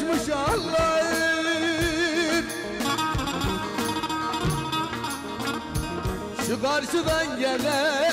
yakışmış Allah'ım. Şu karşıdan gelen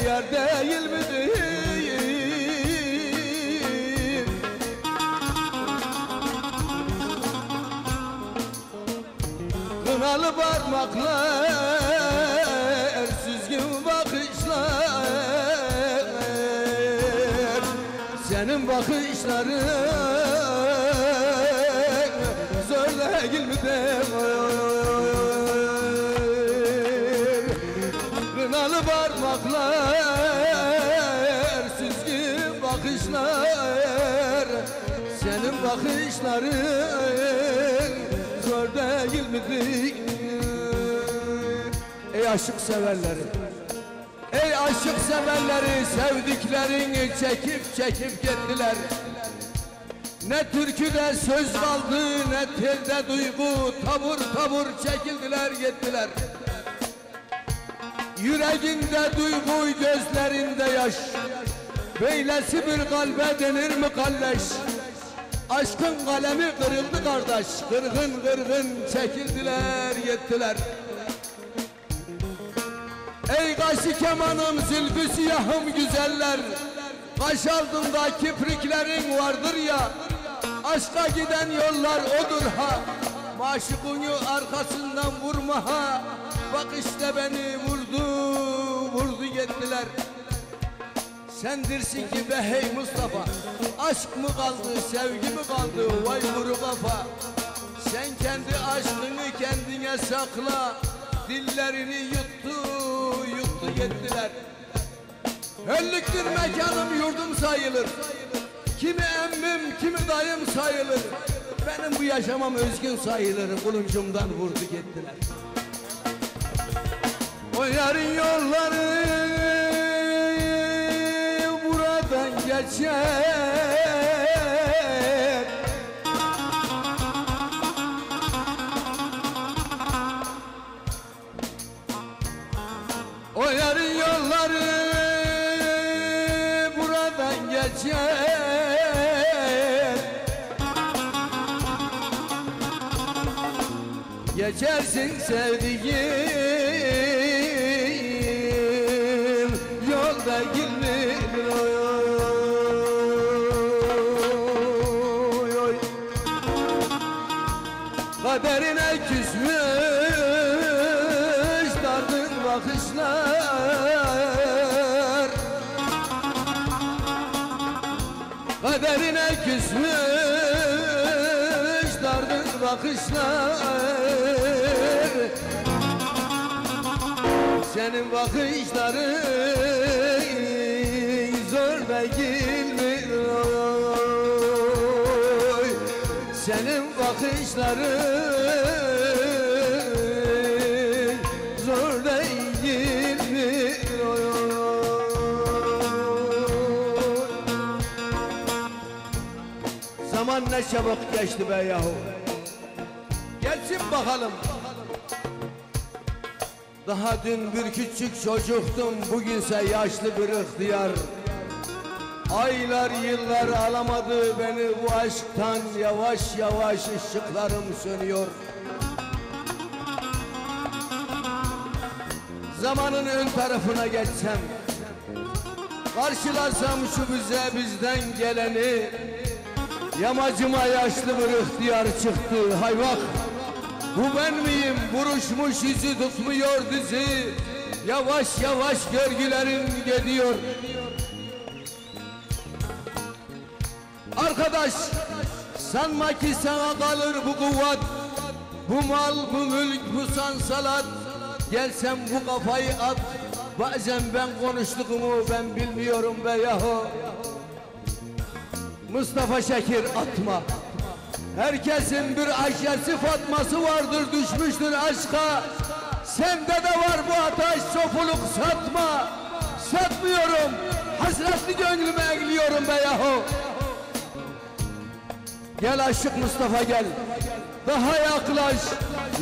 yar değil midir? Kınalı parmaklar, süzgün bakışlar, senin bakışların zor değil mi de? Kınalı parmaklar, süzgün bakışlar, senin bakışların zor değil midir? Ey aşık severleri, ey aşık severleri, sevdiklerini çekip çekip gittiler. Ne türküde söz kaldı, ne telde duygu, tabur tabur çekildiler gittiler. Yüreğinde duygu, gözlerinde yaş, böylesi bir kalbe denir mi kalleş? Aşkın kalemi kırıldı kardeş, kırgın kırgın çekildiler gittiler. Ey kaşı kemanım, zülfü siyahım güzeller, kaş altında kipriklerin vardır ya, aşka giden yollar odur ha. Maşukunu arkasından vurma ha, bak işte beni vurdu, vurdu gittiler. Sendirsin ki be hey Mustafa, aşk mı kaldı, sevgi mi kaldı, vay vuru kafa. Sen kendi aşkını kendine sakla, dillerini yuttu, yuttu gittiler. Höllüktür mekanım, yurdum sayılır, kimi emmim, kimi dayım sayılır. Benim bu yaşamam özgün sayılır, kuluncumdan vurdu gittiler. O yarın yolları buradan geçer, o yarın yolları buradan geçer. Geçersin sevdiğim, yolda girmeyin oy oy oy. Kaderine küsmüş dargın bakışlar, kaderine küsmüş dargın bakışlar, senin bakışların zor değil mi oy? Senin bakışların zor değil mi oy? Zaman ne çabuk geçti be yahu. Gelsin bakalım. Daha dün bir küçük çocuktum, bugünse yaşlı bir ihtiyar. Aylar yıllar alamadı beni bu aşktan, yavaş yavaş ışıklarım sönüyor. Zamanın ön tarafına geçsem, karşılarsam şu bizden geleni, yamacıma yaşlı bir ihtiyar çıktı. Hay bak, bu ben miyim? Buruşmuş yüzü tutmuyor dizi, yavaş yavaş görgülerim gidiyor. Arkadaş, sanma ki sana kalır bu kuvvet, bu mal, bu mülk, bu sansalat. Gelsem bu kafayı at, bazen ben konuştuğumu ben bilmiyorum be yahu. Mustafa Şekir atma. Herkesin bir Ayşe'si Fatma'sı vardır, düşmüştür aşka. Sende de var bu ateş, sofuluk satma. Satmıyorum, hasretli gönlümü eğliyorum be yahu. Gel aşık Mustafa gel, daha yaklaş.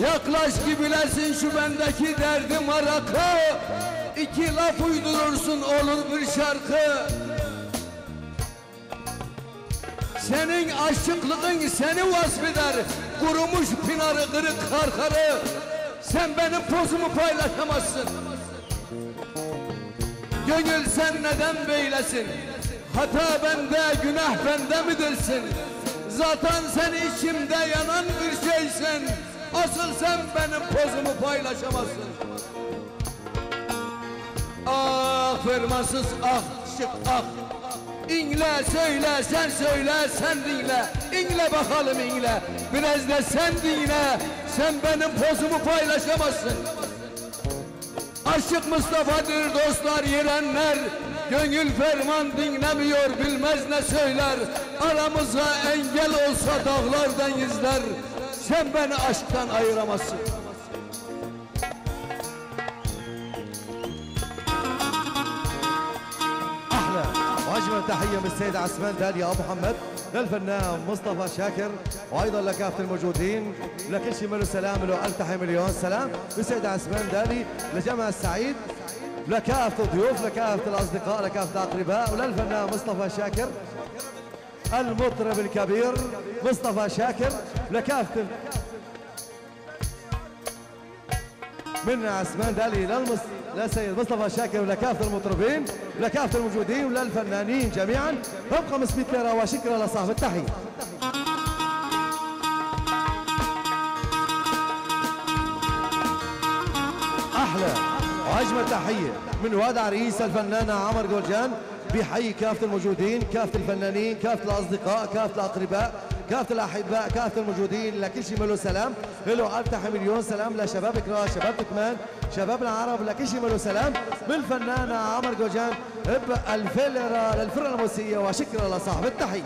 Yaklaş ki bilesin şu bendeki derdim arakı. İki laf uydurursun olur bir şarkı. Senin aşıklığın seni vasfeder. Kurumuş pinarı, kırık karkarı. Sen benim pozumu paylaşamazsın. Gönül sen neden böylesin? Hata bende, günah bende mi dersin? Zaten sen içimde yanan bir şeysin. Asıl sen benim pozumu paylaşamazsın. Ah fermansız ah şık ah. İnle söyle sen söyle sen dinle. İnle bakalım inle. Biraz da sen dinle. Sen benim pozumu paylaşamazsın. Aşık Mustafa'dır dostlar yerenler. Gönül ferman dinlemiyor bilmez ne söyler. Aramıza engel olsa dağlardan izler. Sen beni aşktan ayıramazsın. أحلى وأجمل تحية من السيد عثمان دالي أبو محمد للفنان مصطفى شاكر وأيضا لكافة الموجودين لكل شيء منه سلام له ألف تحية مليون سلام للسيد عثمان دالي لجمع السعيد لكافة الضيوف لكافة الأصدقاء لكافة الأقرباء وللفنان مصطفى شاكر المطرب الكبير مصطفى شاكر لكافة من عثمان دالي للسيد مصطفى شاكر ولكافة المطربين ولكافة الموجودين وللفنانين جميعا هم 500 ليرة وشكرا لصاحب التحية. أحلى وأجمل تحية من واد عريس الفنانة عمر جولجان بيحيي كافة الموجودين كافة الفنانين كافة الأصدقاء كافة الأقرباء كافة الأحباء كافة الموجودين لكل شيء له سلام له ألف تحية مليون سلام لشباب إكراه شباب تكمان شباب العرب لكل شيء له سلام بالفنانة عمر جولجان ب 2000 ليرة للفرقة الموسيقية وشكرا لصاحب التحية.